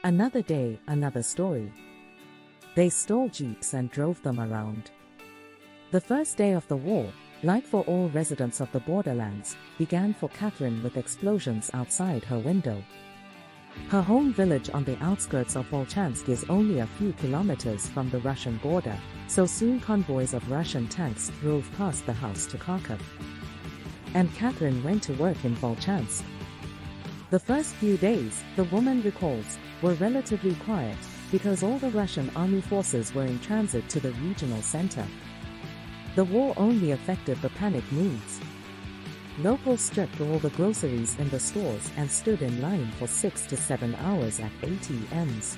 Another day, another story. They stole jeeps and drove them around. The first day of the war, like for all residents of the borderlands, began for Catherine with explosions outside her window. Her home village on the outskirts of Volchansk is only a few kilometers from the Russian border, so soon convoys of Russian tanks drove past the house to Kharkiv. And Catherine went to work in Volchansk. The first few days, the woman recalls, were relatively quiet, because all the Russian army forces were in transit to the regional center. The war only affected the panic moods. Locals stripped all the groceries in the stores and stood in line for 6 to 7 hours at ATMs.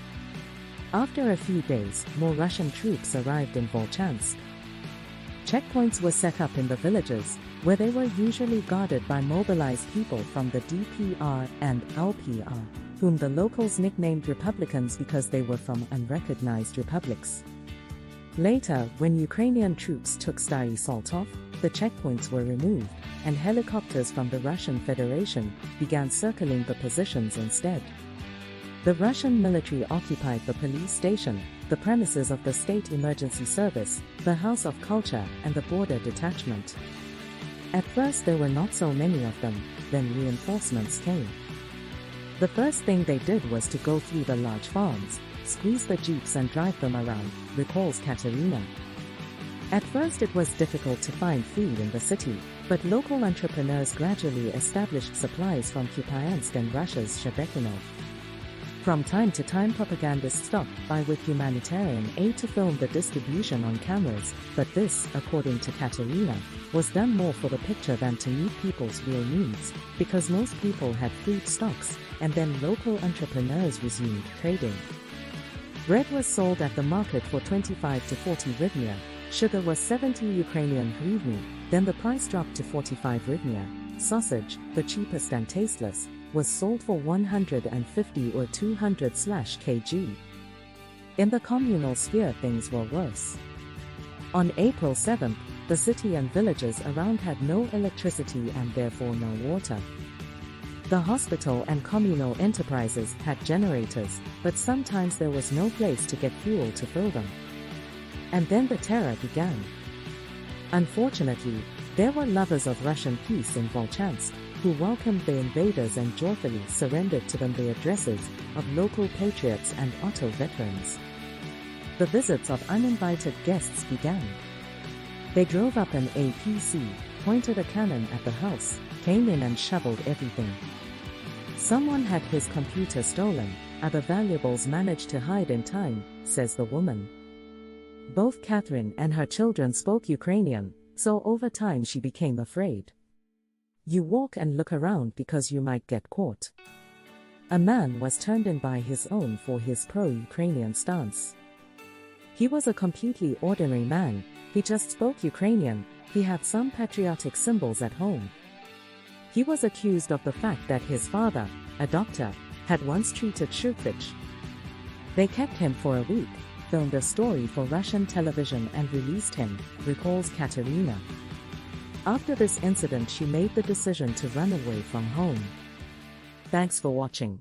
After a few days, more Russian troops arrived in Volchansk. Checkpoints were set up in the villages, where they were usually guarded by mobilized people from the DPR and LPR, whom the locals nicknamed Republicans because they were from unrecognized republics. Later, when Ukrainian troops took Stary Saltov, the checkpoints were removed, and helicopters from the Russian Federation began circling the positions instead. The Russian military occupied the police station, the premises of the State Emergency Service, the House of Culture, and the border detachment. At first there were not so many of them, then reinforcements came. The first thing they did was to go through the large farms, squeeze the jeeps and drive them around, recalls Katerina. At first it was difficult to find food in the city, but local entrepreneurs gradually established supplies from Kupiansk and Russia's Shebekino. From time to time propagandists stopped by with humanitarian aid to film the distribution on cameras, but this, according to Katerina, was done more for the picture than to meet people's real needs, because most people had food stocks, and then local entrepreneurs resumed trading. Bread was sold at the market for 25 to 40 hryvnia, sugar was 70 Ukrainian hryvnia, then the price dropped to 45 hryvnia. Sausage, the cheapest and tasteless, was sold for 150 or 200/kg. In the communal sphere things were worse. On April 7, the city and villages around had no electricity and therefore no water. The hospital and communal enterprises had generators, but sometimes there was no place to get fuel to fill them. And then the terror began. Unfortunately, there were lovers of Russian peace in Volchansk, who welcomed the invaders and joyfully surrendered to them the addresses of local patriots and auto veterans. The visits of uninvited guests began. They drove up an APC, pointed a cannon at the house, came in and shoveled everything. Someone had his computer stolen, other valuables managed to hide in time, says the woman. Both Catherine and her children spoke Ukrainian, so over time she became afraid. You walk and look around because you might get caught. A man was turned in by his own for his pro-Ukrainian stance. He was a completely ordinary man, he just spoke Ukrainian, he had some patriotic symbols at home. He was accused of the fact that his father, a doctor, had once treated Shukvich. They kept him for a week, filmed a story for Russian television and released him, recalls Katerina. After this incident she made the decision to run away from home. Thanks for watching.